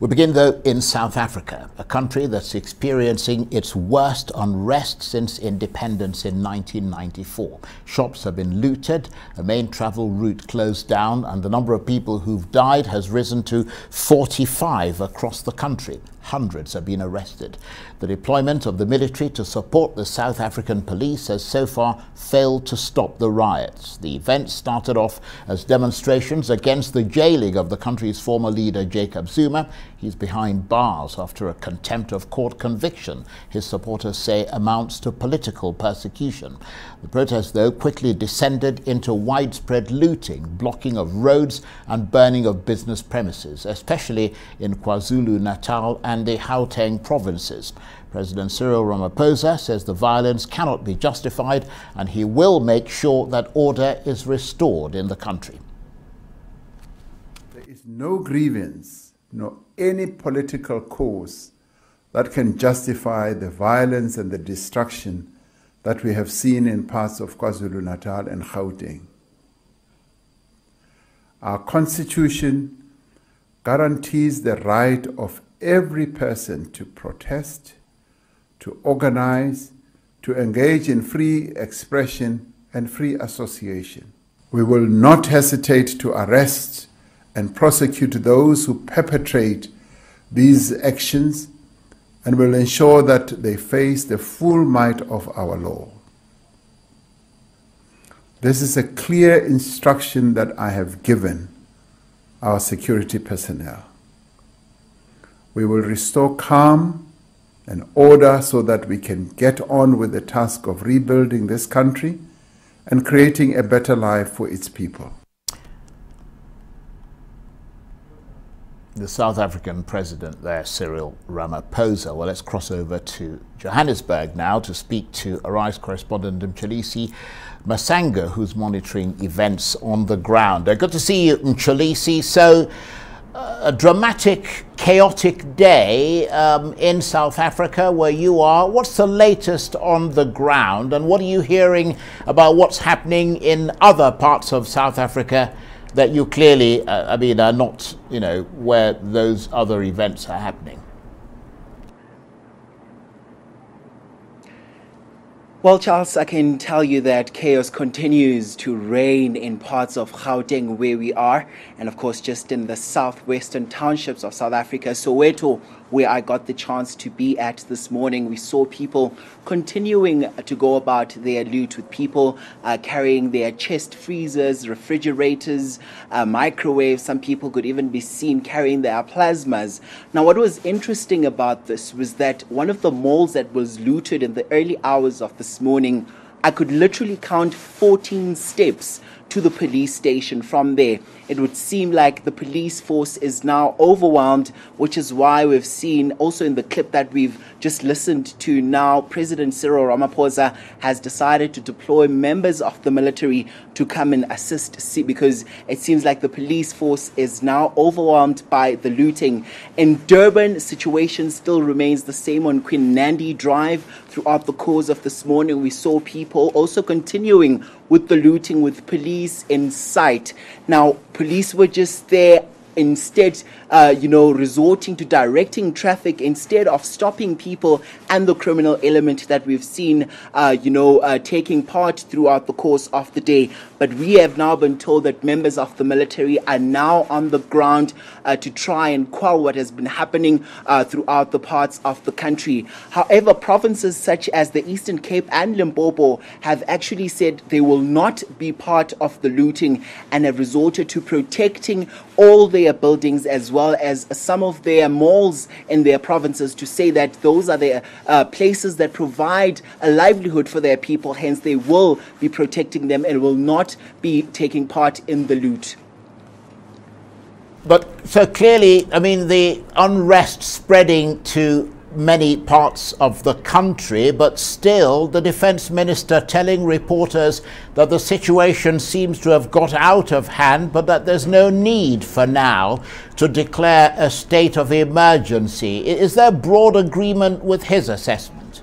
We begin, though, in South Africa, a country that's experiencing its worst unrest since independence in 1994. Shops have been looted, a main travel route closed down, and the number of people who've died has risen to 45 across the country. Hundreds have been arrested. The deployment of the military to support the South African police has so far failed to stop the riots. The event started off as demonstrations against the jailing of the country's former leader, Jacob Zuma. He's behind bars after a contempt of court conviction his supporters say amounts to political persecution. The protest, though, quickly descended into widespread looting, blocking of roads and burning of business premises, especially in KwaZulu-Natal and the Gauteng provinces. President Cyril Ramaphosa says the violence cannot be justified and he will make sure that order is restored in the country. There is no grievance, nor any political cause that can justify the violence and the destruction that we have seen in parts of KwaZulu-Natal and Gauteng. Our Constitution guarantees the right of every person to protest, to organize, to engage in free expression and free association. We will not hesitate to arrest and prosecute those who perpetrate these actions and will ensure that they face the full might of our law. This is a clear instruction that I have given our security personnel. We will restore calm and order so that we can get on with the task of rebuilding this country and creating a better life for its people. The South African president there, Cyril Ramaphosa. Well, let's cross over to Johannesburg now to speak to Arise correspondent Mxolisi Masango, who's monitoring events on the ground. Good to see you, Mxolisi. So, a dramatic, chaotic day in South Africa where you are. What's the latest on the ground, and what are you hearing about what's happening in other parts of South Africa that you clearly, are not, where those other events are happening? Well, Charles, I can tell you that chaos continues to reign in parts of Gauteng where we are, and of course just in the southwestern townships of South Africa, Soweto, where I got the chance to be at this morning. We saw people continuing to go about their loot, with people carrying their chest freezers, refrigerators, microwaves. Some people could even be seen carrying their plasmas. Now, what was interesting about this was that one of the malls that was looted in the early hours of this morning, I could literally count 14 steps to the police station from there. It would seem like the police force is now overwhelmed, which is why we've seen also in the clip that we've just listened to now, President Cyril Ramaphosa has decided to deploy members of the military to come and assist, because it seems like the police force is now overwhelmed by the looting. In Durban, the situation still remains the same on Queen Nandi Drive. Throughout the course of this morning, we saw people also continuing with the looting with police in sight. Now, police were just there instead, resorting to directing traffic instead of stopping people and the criminal element that we've seen, taking part throughout the course of the day. But we have now been told that members of the military are now on the ground to try and quell what has been happening throughout the parts of the country. However, provinces such as the Eastern Cape and Limpopo have actually said they will not be part of the looting and have resorted to protecting all their buildings as well as some of their malls in their provinces, to say that those are the places that provide a livelihood for their people. Hence, they will be protecting them and will not be taking part in the loot. But so clearly, the unrest spreading to many parts of the country, but still the defense minister telling reporters that the situation seems to have got out of hand, but that there's no need for now to declare a state of emergency. Is there broad agreement with his assessment?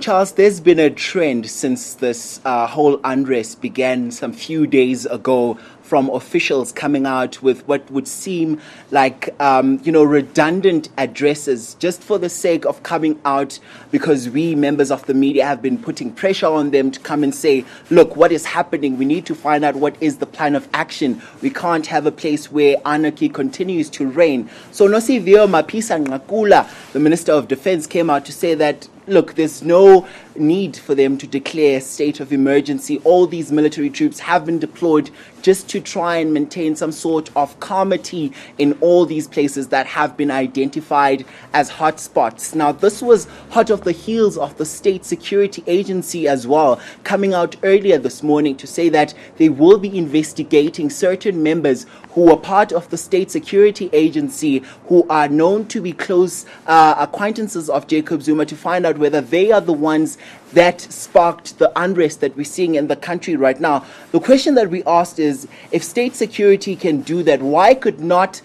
Charles, there's been a trend since this whole unrest began some few days ago from officials coming out with what would seem like, redundant addresses just for the sake of coming out, because we members of the media have been putting pressure on them to come and say, look, what is happening? We need to find out what is the plan of action. We can't have a place where anarchy continues to reign. So Nosivio Mapisa Ngakula, the Minister of Defense, came out to say that, look, there's no need for them to declare a state of emergency. All these military troops have been deployed just to try and maintain some sort of calmity in all these places that have been identified as hotspots. Now, this was hot off the heels of the State Security Agency as well, coming out earlier this morning to say that they will be investigating certain members who are part of the State Security Agency, who are known to be close acquaintances of Jacob Zuma, to find out whether they are the ones that sparked the unrest that we're seeing in the country right now. The question that we asked is, if state security can do that, why could not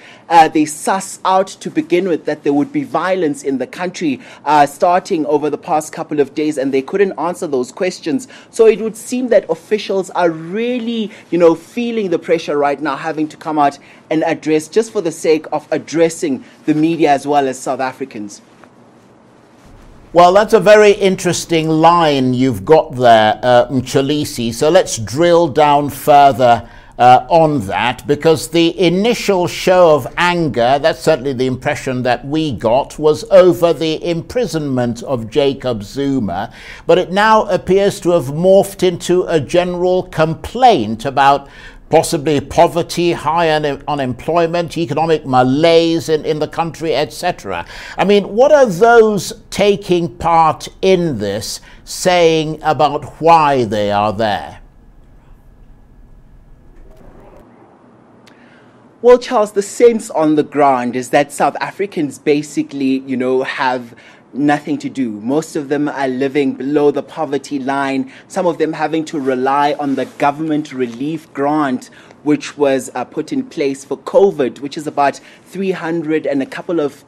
they suss out to begin with that there would be violence in the country starting over the past couple of days, and they couldn't answer those questions. So it would seem that officials are really, feeling the pressure right now, having to come out and address, just for the sake of addressing the media as well as South Africans. Well, that's a very interesting line you've got there, Mxolisi. So let's drill down further on that, because the initial show of anger, that's certainly the impression that we got, was over the imprisonment of Jacob Zuma. But it now appears to have morphed into a general complaint about possibly poverty, high unemployment, economic malaise in the country, etc. I mean, what are those taking part in this saying about why they are there? Well, Charles, the sense on the ground is that South Africans basically, have nothing to do. Most of them are living below the poverty line, some of them having to rely on the government relief grant, which was put in place for COVID, which is about 300 and a couple of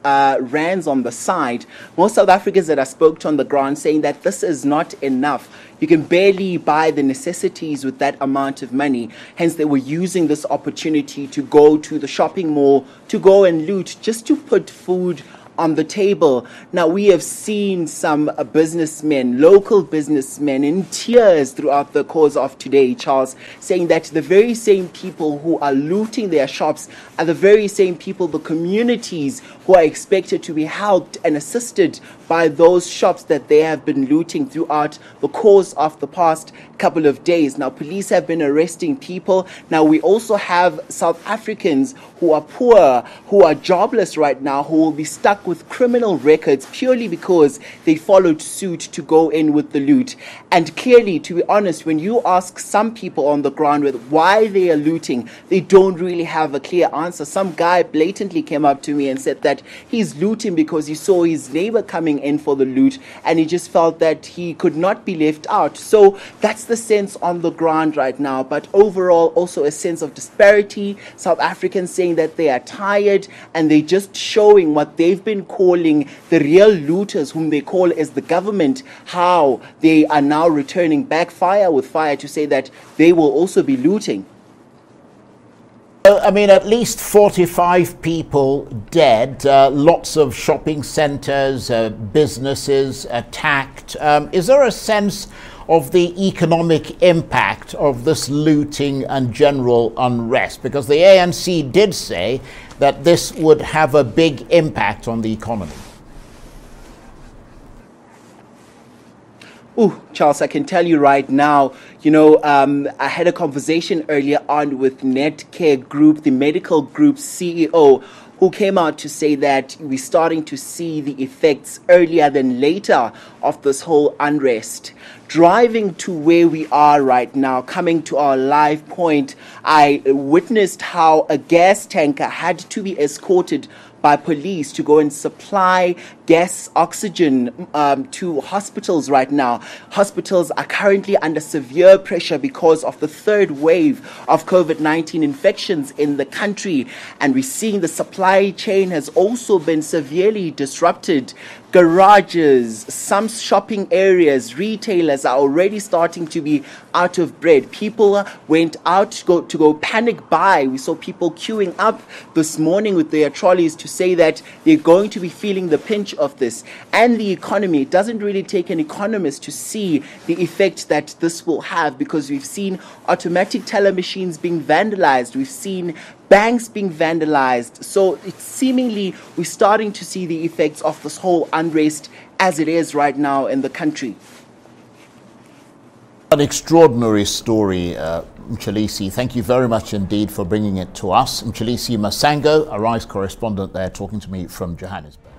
rands on the side. Most South Africans that I spoke to on the ground saying that this is not enough. You can barely buy the necessities with that amount of money. Hence, they were using this opportunity to go to the shopping mall, to go and loot, just to put food on the table. Now, we have seen some businessmen, local businessmen, in tears throughout the course of today, Charles, saying that the very same people who are looting their shops are the very same people, the communities who are expected to be helped and assisted by those shops that they have been looting throughout the course of the past couple of days. Now, police have been arresting people. Now, we also have South Africans who are poor, who are jobless right now, who will be stuck with criminal records purely because they followed suit to go in with the loot. And clearly, to be honest, when you ask some people on the ground with why they are looting, they don't really have a clear answer. Some guy blatantly came up to me and said that he's looting because he saw his neighbor coming in for the loot and he just felt that he could not be left out. So that's the sense on the ground right now. But overall, also a sense of disparity. South Africans saying that they are tired and they're just showing what they've been calling the real looters, whom they call as the government, how they are now returning back fire with fire to say that they will also be looting. I mean, at least 45 people dead, lots of shopping centres, businesses attacked. Is there a sense of the economic impact of this looting and general unrest? Because the ANC did say that this would have a big impact on the economy. Oh, Charles, I can tell you right now, I had a conversation earlier on with Netcare Group, the medical group CEO, who came out to say that we're starting to see the effects earlier than later of this whole unrest. Driving to where we are right now, coming to our live point, I witnessed how a gas tanker had to be escorted by police to go and supply gas oxygen to hospitals right now. Hospitals are currently under severe pressure because of the third wave of COVID-19 infections in the country. And we're seeing the supply chain has also been severely disrupted. garages, some shopping areas, retailers are already starting to be out of bread. People went out to go panic buy. We saw people queuing up this morning with their trolleys to say that they're going to be feeling the pinch of this. And the economy, it doesn't really take an economist to see the effect that this will have, because we've seen automatic teller machines being vandalized. We've seen banks being vandalized. So it's seemingly we're starting to see the effects of this whole unrest as it is right now in the country. An extraordinary story, Mxolisi. Thank you very much indeed for bringing it to us. Mxolisi Masango, Arise correspondent there, talking to me from Johannesburg.